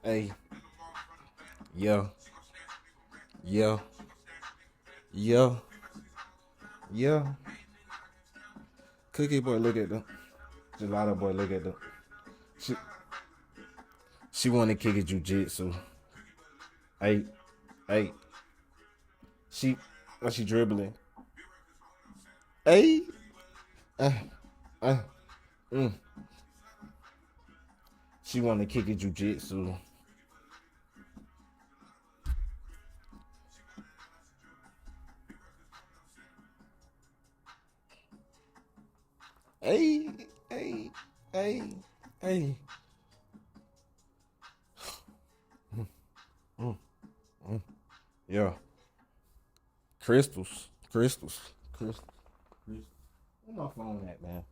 Hey, yeah, yeah, yeah, yeah. Cookie boy, look at them. Gelato boy, look at them. She, she want to kick at jujitsu. Hey, hey, she, what she dribbling? Hey, uh, uh, mm. She want to kick at jujitsu. Hey, hey, hey, hey. Mm, mm. Yeah, crystals. Crystals. Where my phone at, man?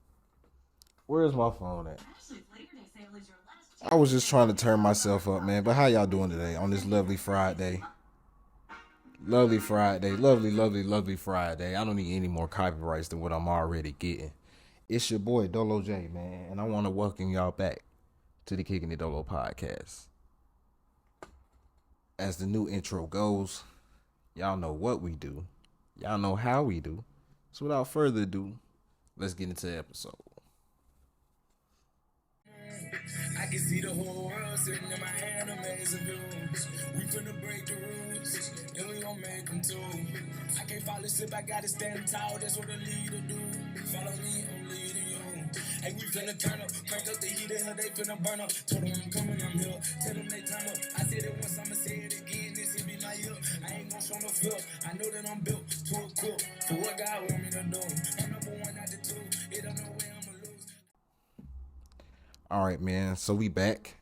Where's my phone at? I was just trying to turn myself up, man. But how y'all doing today on this lovely Friday? Lovely Friday. Lovely, lovely, lovely Friday. I don't need any more copyrights than what I'm already getting. It's your boy Dolo J, man, and I want to welcome y'all back to the Kicking It Dolo podcast. As the new intro goes, y'all know what we do. Y'all know how we do. So without further ado, let's get into the episode. I can see the whole world sitting in my hand, amazing views. We finna break the rules, and we gon' make them too. I can't fall asleep, I gotta stand tall, that's what a leader do. Follow me, I'm leading you. Hey, we finna turn up, crank up the heat in here, they finna burn up. Told them I'm coming, I'm here, tell them they time up. I said it once, I'ma say it again, this will be my year. I ain't gon' show no fear, I know that I'm built to equip for what God want me to do. I'm number one, not the two, it don't know where I'ma lose. All right, man. So we back.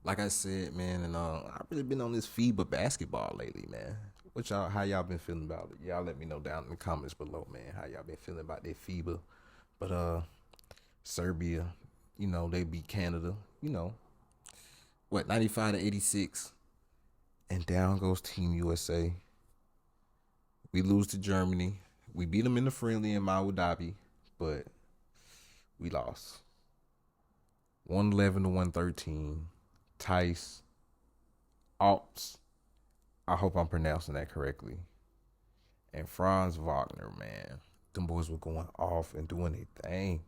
Like I said, man, and I've really been on this FIBA basketball lately, man. What y'all, how y'all been feeling about it? Y'all let me know down in the comments below, man. How y'all been feeling about that FIBA? But Serbia, they beat Canada. What 95-86, and down goes Team USA. We lose to Germany. We beat them in the friendly in Abu Dhabi, but we lost 111 to 113. Tice, Alps. I hope I'm pronouncing that correctly. And Franz Wagner, man. Them boys were going off and doing their thing.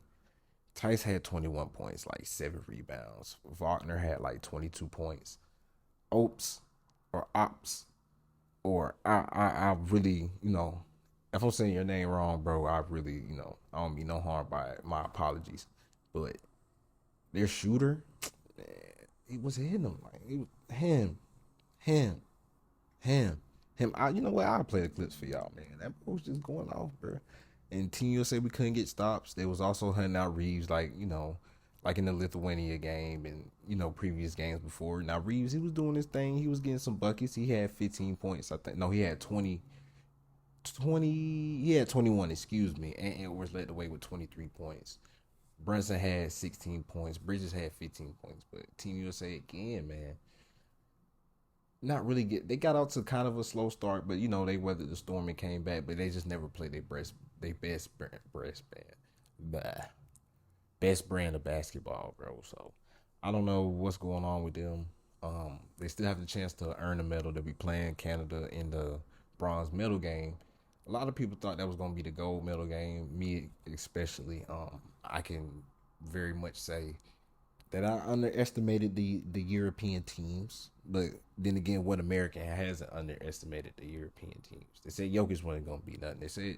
Tice had 21 points, like 7 rebounds. Wagner had like 22 points. Ops or Ops or I really, if I'm saying your name wrong, bro, I really, I don't mean no harm by it. My apologies. But their shooter, man, he was hitting them like him, him, him, him. You know what? I'll play the clips for y'all, man. That was just going off, bro. And Team USA, we couldn't get stops. They was also hunting out Reeves, like in the Lithuania game and previous games before. Now Reeves, he was doing his thing. He was getting some buckets. He had 15 points. I think no, he had 20. 20. He had 21. Excuse me. And Edwards led the way with 23 points. Brunson had 16 points. Bridges had 15 points. But Team USA again, man, not really get. They got out to kind of a slow start, but they weathered the storm and came back. But they just never played their best brand of basketball, bro. So I don't know what's going on with them. They still have the chance to earn a medal. They'll be playing Canada in the bronze medal game. A lot of people thought that was going to be the gold medal game. Me especially. I can very much say that I underestimated the European teams, but then again, what American hasn't underestimated the European teams? They said Jokic wasn't gonna be nothing. They said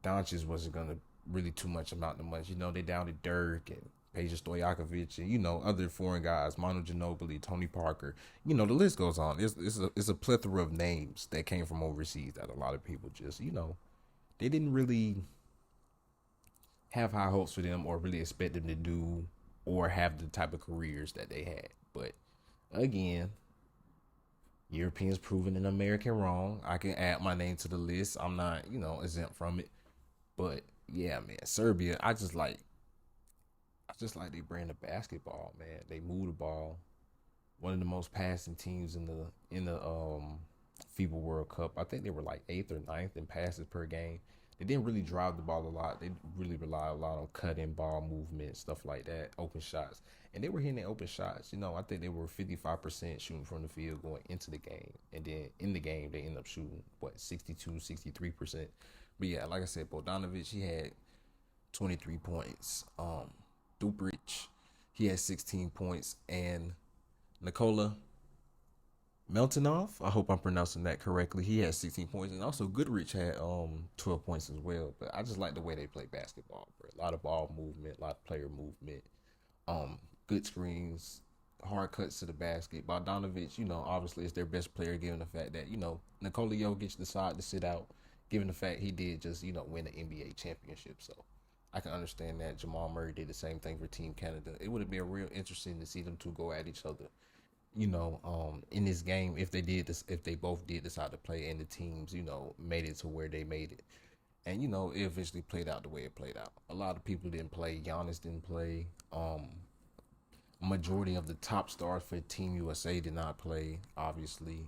Doncic wasn't gonna really too much amount of much. They down to Dirk and Peja Stojakovic and other foreign guys, Manu Ginobili, Tony Parker. The list goes on. It's a plethora of names that came from overseas that a lot of people just they didn't really have high hopes for them or really expect them to do or have the type of careers that they had. But again, Europeans proving an American wrong. I can add my name to the list. I'm not, exempt from it. But yeah, man, Serbia, I just like they brand of basketball, man. They move the ball. One of the most passing teams in the FIBA World Cup. I think they were like eighth or ninth in passes per game. They didn't really drive the ball a lot. They really rely a lot on cutting, ball movement, stuff like that, open shots. And they were hitting the open shots. I think they were 55% shooting from the field going into the game. And then in the game, they end up shooting, 62, 63%. But yeah, like I said, Bogdanovic, he had 23 points. Duprich, he had 16 points. And Nikola Meltonov, I hope I'm pronouncing that correctly. He had 16 points, and also Goodrich had 12 points as well. But I just like the way they play basketball, bro. A lot of ball movement, a lot of player movement, good screens, hard cuts to the basket. Bogdanovic, obviously is their best player, given the fact that Nikola Jokic decided to sit out, given the fact he did just win the NBA championship. So I can understand that. Jamal Murray did the same thing for Team Canada. It would have been real interesting to see them two go at each other in this game, if they both did decide to play and the teams, made it to where they made it. And, it eventually played out the way it played out. A lot of people didn't play. Giannis didn't play. Majority of the top stars for Team USA did not play, obviously,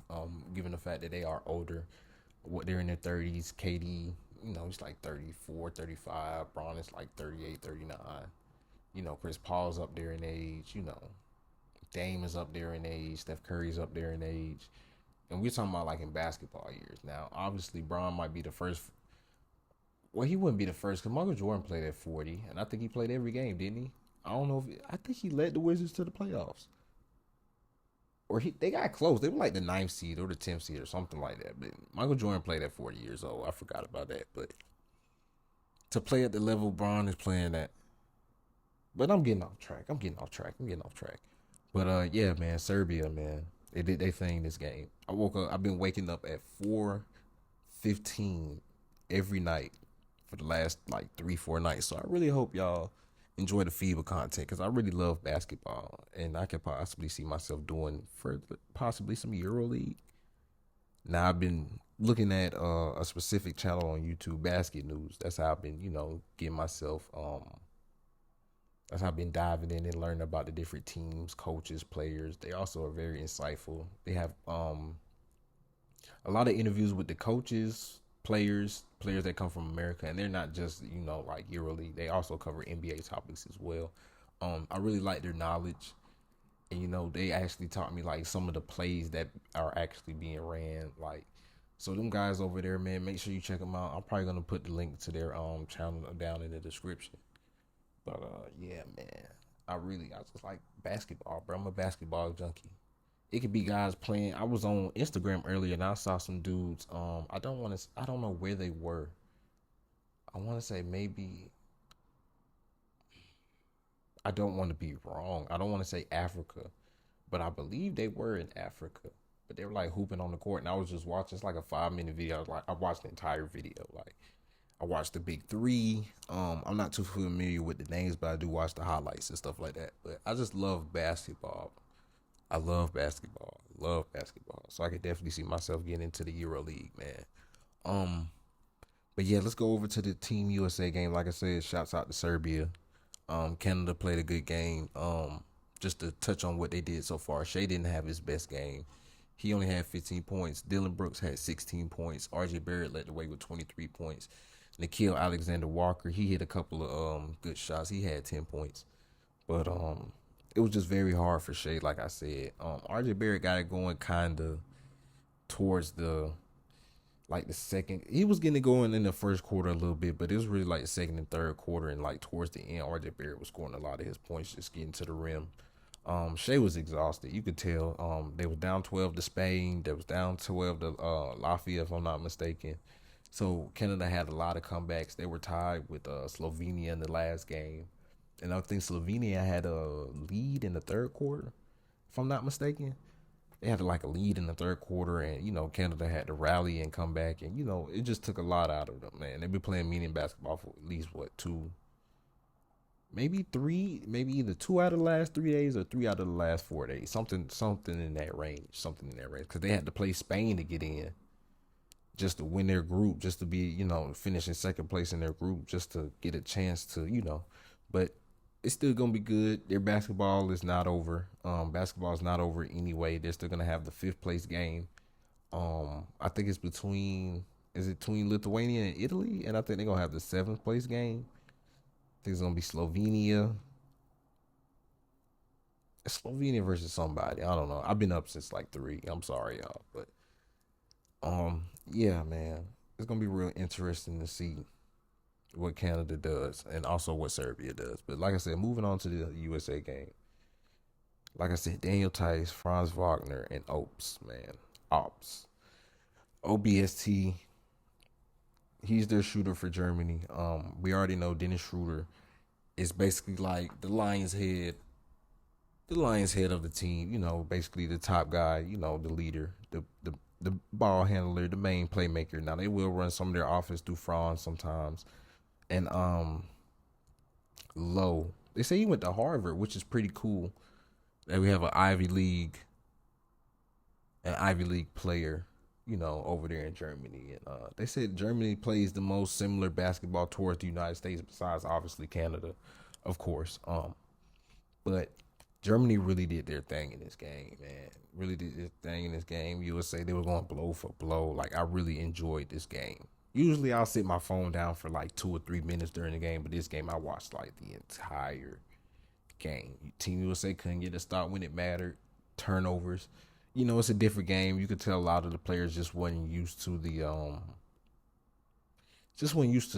given the fact that they are older. They're in their 30s. KD, he's like 34, 35. Bron is like 38, 39. Chris Paul's up there in age, Dame is up there in age. Steph Curry's up there in age. And we're talking about like in basketball years. Now, obviously, Bron might be the first. Well, he wouldn't be the first because Michael Jordan played at 40. And I think he played every game, didn't he? I don't know I think he led the Wizards to the playoffs. Or they got close. They were like the 9th seed or the 10th seed or something like that. But Michael Jordan played at 40 years old. I forgot about that. But to play at the level Bron is playing at. But I'm getting off track. But yeah, man, Serbia, man, they did their thing this game. I've been waking up at 4:15 every night for the last like 3-4 nights. So I really hope y'all enjoy the FIBA content because I really love basketball and I could possibly see myself doing for possibly some EuroLeague. Now I've been looking at a specific channel on YouTube, BASKETNEWS. That's how I've been, getting myself that's how I've been diving in and learning about the different teams, coaches, players. They also are very insightful. They have a lot of interviews with the coaches, players that come from America, and they're not just like EuroLeague. They also cover NBA topics as well. I really like their knowledge, and they actually taught me like some of the plays that are actually being ran. Like, so them guys over there, man, make sure you check them out. I'm probably gonna put the link to their channel down in the description. But yeah, man, I just like basketball, bro. I'm a basketball junkie. It could be guys playing. I was on Instagram earlier and I saw some dudes. I don't know where they were. I want to say maybe. I don't want to be wrong. I don't want to say Africa, but I believe they were in Africa. But they were like hooping on the court, and I was just watching. It's like a 5-minute video. I watched the entire video. Like, I watched the big three. I'm not too familiar with the names, but I do watch the highlights and stuff like that. But I just love basketball. I love basketball. So I could definitely see myself getting into the EuroLeague, man. But yeah, let's go over to the Team USA game. Like I said, shouts out to Serbia. Canada played a good game. Just to touch on what they did so far, Shea didn't have his best game. He only had 15 points. Dylan Brooks had 16 points. RJ Barrett led the way with 23 points. Nickeil Alexander-Walker, he hit a couple of good shots. He had 10 points. But it was just very hard for Shea, like I said. RJ Barrett got it going kind of towards the second. He was getting it going in the first quarter a little bit, but it was really like the second and third quarter, and like towards the end, RJ Barrett was scoring a lot of his points, just getting to the rim. Shea was exhausted. You could tell. They was down 12 to Spain. They was down 12 to Latvia, if I'm not mistaken. So Canada had a lot of comebacks. They were tied with Slovenia in the last game. And I think Slovenia had a lead in the third quarter, if I'm not mistaken. They had like a lead in the third quarter, and, Canada had to rally and come back. And, it just took a lot out of them, man. They've been playing medium basketball for at least, 2, maybe 3, maybe either 2 out of the last 3 days or 3 out of the last 4 days. Something in that range. Because they had to play Spain to get in, just to win their group, just to be, finish in second place in their group, just to get a chance to, but it's still going to be good. Their basketball is not over. Basketball is not over anyway. They're still going to have the 5th place game. I think it's Is it between Lithuania and Italy? And I think they're gonna have the seventh place game. I think it's gonna be Slovenia. Slovenia versus somebody. I don't know. I've been up since like 3. I'm sorry, y'all, but yeah, man, it's gonna be real interesting to see what Canada does and also what Serbia does. But like I said, moving on to the USA game. Like I said, Daniel Tice, Franz Wagner, and Ops, man. Ops. OBST, he's their shooter for Germany. We already know Dennis Schroeder is basically like the lion's head of the team. You know, basically the top guy. You know, the leader, the ball handler, the main playmaker. Now they will run some of their offense through Franz sometimes, and Low. They say he went to Harvard, which is pretty cool. That we have an Ivy League player, you know, over there in Germany. And they said Germany plays the most similar basketball towards the United States, besides obviously Canada, of course. But Germany really did their thing in this game, man. Really did their thing in this game. USA, they were going blow for blow. Like, I really enjoyed this game. Usually I'll sit my phone down for like 2 or 3 minutes during the game, but this game I watched like the entire game. Team USA couldn't get a stop when it mattered. Turnovers. You know, it's a different game. You could tell a lot of the players just wasn't used to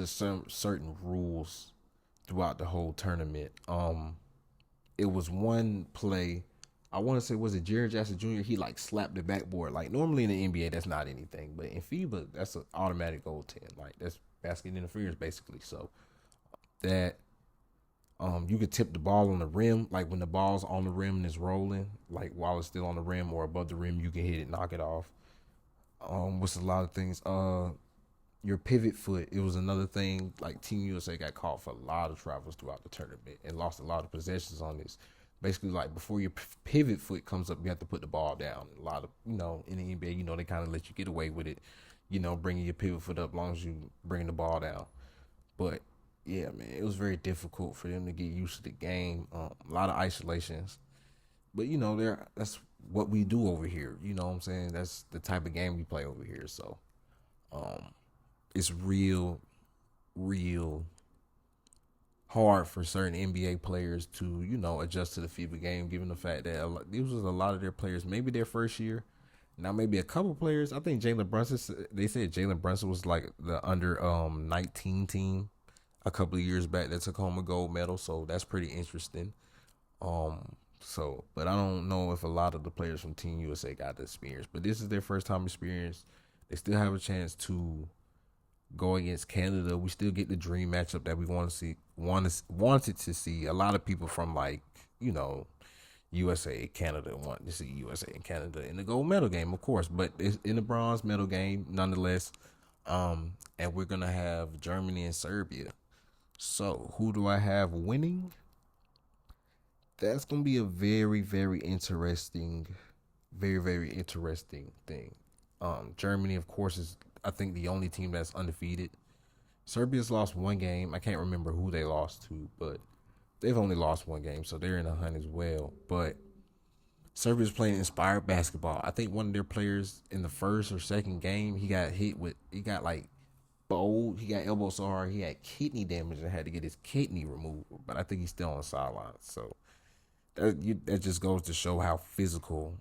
some certain rules throughout the whole tournament. It was one play. I want to say, was it Jared Jackson Jr.? He like slapped the backboard. Like normally in the NBA, that's not anything, but in FIBA, that's an automatic goaltend. Like that's basket interference basically. So that you could tip the ball on the rim, like when the ball's on the rim and it's rolling, like while it's still on the rim or above the rim, you can hit it, knock it off. What's a lot of things? Your pivot foot, it was another thing. Like Team USA got caught for a lot of travels throughout the tournament and lost a lot of possessions on this. Basically, like before your pivot foot comes up, you have to put the ball down. A lot of, you know, in the NBA, you know, they kind of let you get away with it, you know, bringing your pivot foot up as long as you bring the ball down. But yeah, man, it was very difficult for them to get used to the game. A lot of isolations, but you know, that's what we do over here. You know what I'm saying? That's the type of game we play over here. So, um, it's real hard for certain NBA players to, you know, adjust to the FIBA game, given the fact that these was a lot of their players, maybe their first year. Now maybe a couple players. I think Jalen Brunson. They said Jalen Brunson was like the under 19 team a couple of years back that took home a gold medal. So that's pretty interesting. But I don't know if a lot of the players from Team USA got the experience. But this is their first time experience. They still have a chance to go against Canada. We still get the dream matchup that we wanted to see. A lot of people from like, you know, USA, Canada wanting to see USA and Canada in the gold medal game, of course, but it's in the bronze medal game nonetheless. And we're gonna have Germany and Serbia. So who do I have winning? That's gonna be a very, very interesting, very interesting thing. Germany, of course, is I think the only team that's undefeated. Serbia's lost one game. I can't remember who they lost to, but they've only lost one game, so they're in the hunt as well. But Serbia's playing inspired basketball. I think one of their players in the first or second game, he got like bowled. He got elbowed so hard he had kidney damage and had to get his kidney removed. But I think he's still on the sidelines. So that just goes to show how physical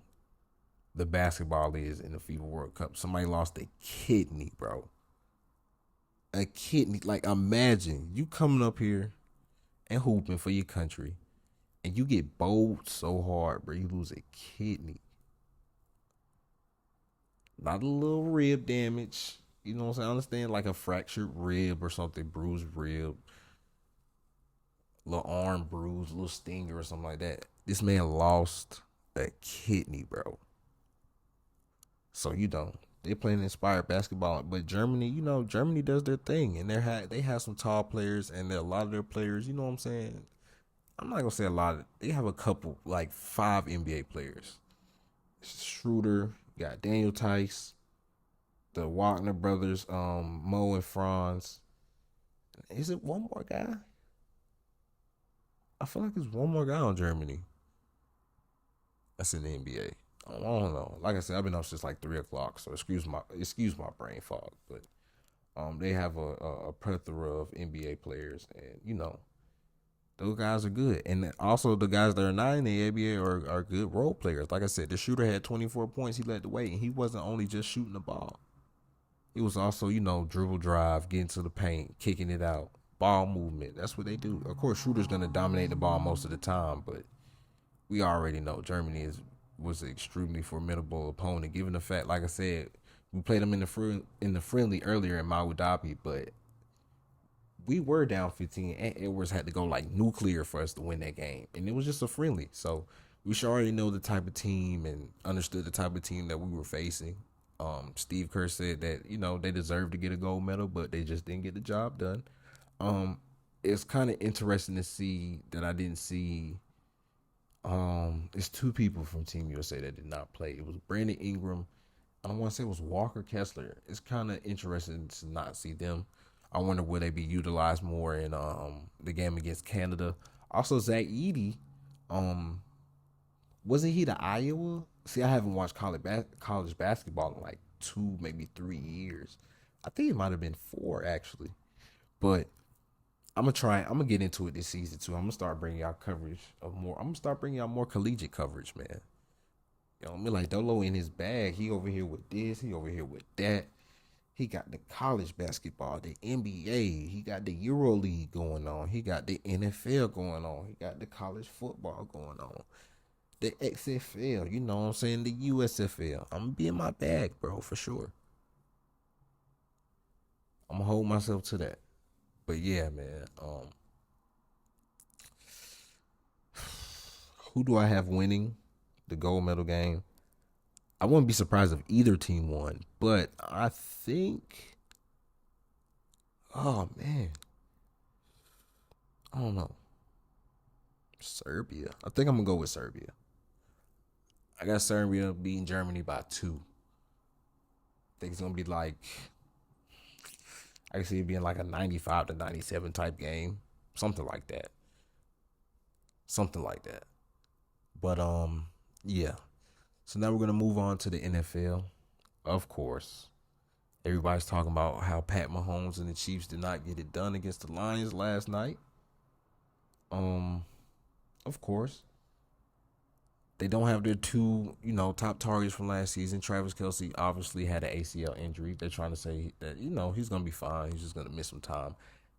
the basketball is in the FIBA World Cup. Somebody lost a kidney, bro. A kidney. Like, imagine you coming up here and hooping for your country, and you get bowled so hard, bro, you lose a kidney. Not a little rib damage. You know what I'm saying? I understand like a fractured rib or something, bruised rib, little arm bruise, little stinger or something like that. This man lost a kidney, bro. So you don't. They playing inspired basketball, but Germany, you know, Germany does their thing, and they have some tall players, and a lot of their players, you know what I'm saying. I'm not gonna say a lot. They have a couple, like 5 NBA players. Schroeder, you got Daniel Tice, the Wagner brothers, Mo and Franz. Is it one more guy? I feel like there's one more guy on Germany. That's in the NBA. I don't know. Like I said, I've been up since like 3 o'clock, so excuse my brain fog. But They have a plethora of NBA players, and those guys are good. And also the guys that are not in the NBA are good role players. Like I said, the shooter had 24 points. He led the way, and he wasn't only just shooting the ball. He was also, dribble drive, getting to the paint, kicking it out, ball movement. That's what they do. Of course, shooters gonna dominate the ball most of the time, but we already know Germany was an extremely formidable opponent. Given the fact, like I said, we played them in the friendly earlier in Abu Dhabi, but we were down 15, and Edwards had to go like nuclear for us to win that game, and it was just a friendly. So we should already know the type of team and understood the type of team that we were facing. Steve Kerr said that they deserved to get a gold medal, but they just didn't get the job done. It's kind of interesting to see that I didn't see. It's two people from Team USA that did not play. It was Brandon Ingram. I don't want to say it was Walker Kessler. It's kind of interesting to not see them. I wonder will they be utilized more in the game against Canada. Also, Zach Edey, wasn't he the Iowa? See, I haven't watched college basketball in like 2, maybe 3 years. I think it might have been 4 actually. But I'm gonna try. I'm gonna get into it this season too. I'm gonna start bringing y'all coverage of more. I'm gonna start bringing y'all more collegiate coverage, man. I mean, like Dolo in his bag. He over here with this. He over here with that. He got the college basketball, the NBA. He got the Euro League going on. He got the NFL going on. He got the college football going on. The XFL, you know what I'm saying? The USFL. I'm gonna be in my bag, bro, for sure. I'm gonna hold myself to that. But yeah, man. Who do I have winning the gold medal game? I wouldn't be surprised if either team won, but I think, oh man, I don't know. Serbia. I think I'm gonna go with Serbia. I got Serbia beating Germany by 2. I think it's gonna be like, I can see it being like a 95-97 type game, something like that, something like that. But yeah. So now we're gonna move on to the NFL. Of course, everybody's talking about how Pat Mahomes and the Chiefs did not get it done against the Lions last night. Um, of course, they don't have their two, top targets from last season. Travis Kelce obviously had an ACL injury. They're trying to say that, he's going to be fine. He's just going to miss some time.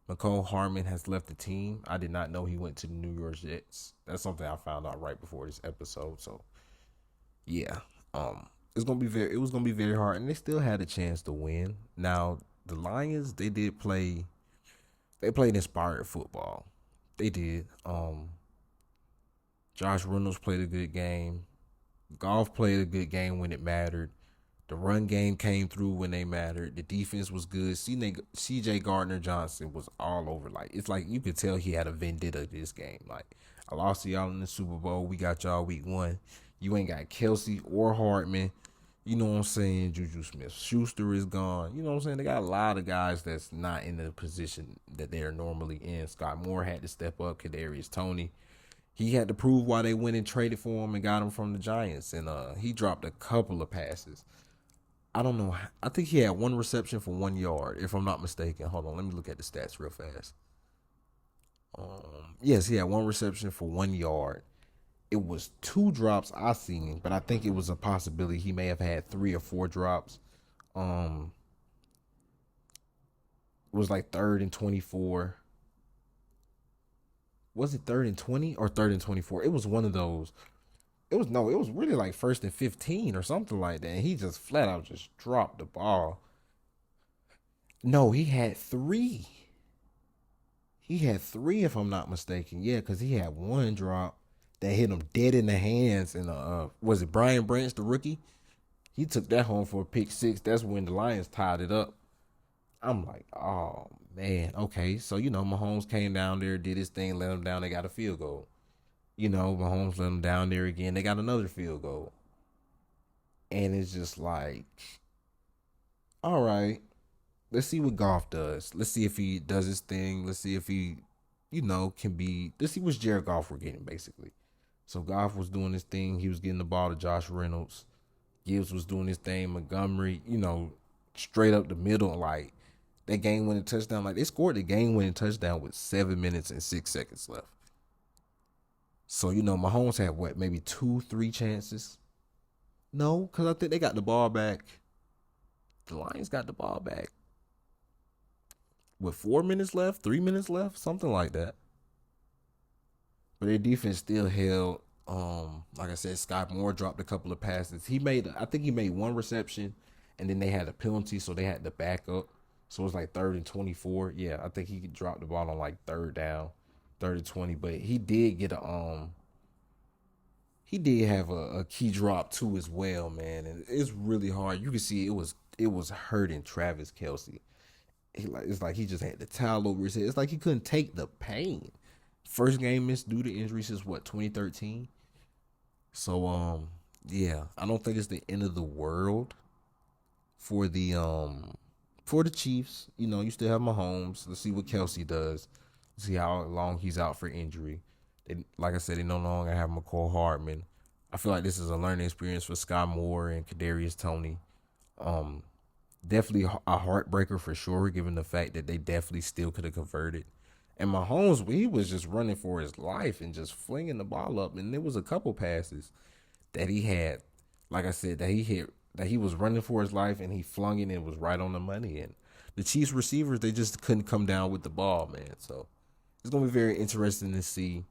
McCole Hardman has left the team. I did not know he went to the New York Jets. That's something I found out right before this episode. So, yeah. It was gonna be very hard, and they still had a chance to win. Now, the Lions, they played inspired football. They did. Josh Reynolds played a good game. Goff played a good game when it mattered. The run game came through when they mattered. The defense was good. CJ Gardner Johnson was all over. Like, it's like you could tell he had a vendetta this game. Like, I lost to y'all in the Super Bowl. We got y'all week 1. You ain't got Kelsey or Hartman. You know what I'm saying? Juju Smith-Schuster is gone. You know what I'm saying? They got a lot of guys that's not in the position that they're normally in. Scott Moore had to step up. Kadarius Toney. He had to prove why they went and traded for him and got him from the Giants. And he dropped a couple of passes. I don't know. I think he had 1 reception for 1 yard, if I'm not mistaken. Hold on. Let me look at the stats real fast. Yes, he had 1 reception for 1 yard. It was 2 drops I seen, but I think it was a possibility he may have had 3 or 4 drops. It was like 3rd and 24. Was it 3rd and 20 or 3rd and 24? It was one of those. It was really like 1st and 15 or something like that. And he just flat out just dropped the ball. No, he had 3. He had 3 if I'm not mistaken. Yeah, because he had 1 drop that hit him dead in the hands. And was it Brian Branch, the rookie? He took that home for a pick 6. That's when the Lions tied it up. I'm like, oh man, okay. So Mahomes came down there, did his thing, let him down. They got a field goal. Mahomes let him down there again. They got another field goal. And it's just like, all right, let's see what Goff does. Let's see if he does his thing. Let's see if he, can be. Let's see what Jared Goff we're getting, basically. So Goff was doing his thing. He was getting the ball to Josh Reynolds. Gibbs was doing his thing. Montgomery, straight up the middle. Like, That game-winning touchdown, like they scored the game-winning touchdown with 7 minutes and 6 seconds left. So, Mahomes had what, maybe 2-3 chances? No, because I think they got the ball back. The Lions got the ball back with 4 minutes left, 3 minutes left, something like that. But their defense still held. Like I said, Scott Moore dropped a couple of passes. I think he made one reception, and then they had a penalty, so they had to back up. So it was like 3rd and 24. Yeah, I think he dropped the ball on like 3rd down, 3rd and 20. But he did get he did have a key drop too as well, man. And it's really hard. You can see it was hurting Travis Kelce. It's like he just had the towel over his head. It's like he couldn't take the pain. First game missed due to injury since 2013. So yeah, I don't think it's the end of the world for the Chiefs. You still have Mahomes. Let's see what Kelce does. See how long he's out for injury. Like I said, they no longer have McCall Hardman. I feel like this is a learning experience for Scott Moore and Kadarius Toney. Definitely a heartbreaker for sure, given the fact that they definitely still could have converted. And Mahomes, he was just running for his life and just flinging the ball up. And there was a couple passes that he had, like I said, that he hit, that he was running for his life and he flung it and it was right on the money. And the Chiefs receivers, they just couldn't come down with the ball, man. So it's going to be very interesting to see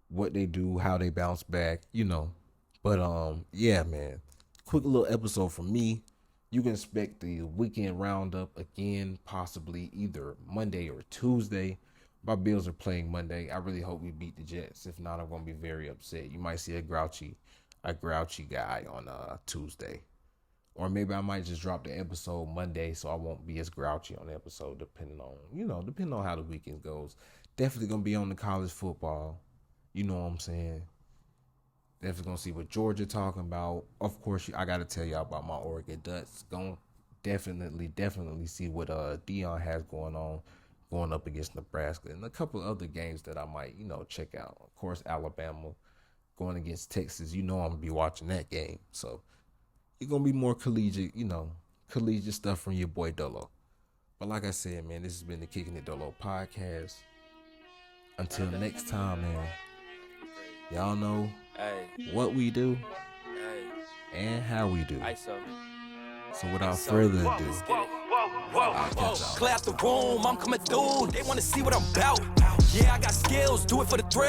what they do, how they bounce back, But, yeah, man. Quick little episode from me. You can expect the weekend roundup again, possibly either Monday or Tuesday. My Bills are playing Monday. I really hope we beat the Jets. If not, I'm going to be very upset. You might see a grouchy guy on Tuesday. Or maybe I might just drop the episode Monday so I won't be as grouchy on the episode depending on how the weekend goes. Definitely going to be on the college football. You know what I'm saying? Definitely going to see what Georgia talking about. Of course, I got to tell y'all about my Oregon Ducks. Going definitely see what Dion has going up against Nebraska. And a couple of other games that I might, check out. Of course, Alabama going against Texas. I'm going to be watching that game. So, it's going to be more collegiate stuff from your boy Dolo. But like I said, man, this has been the Kicking It Dolo podcast. Until next time, man. Y'all know what we do and how we do. So without further ado, I'll catch y'all. Clear out the room, I'm coming through. They want to see what I'm about. Yeah, I got skills, do it for the thrill.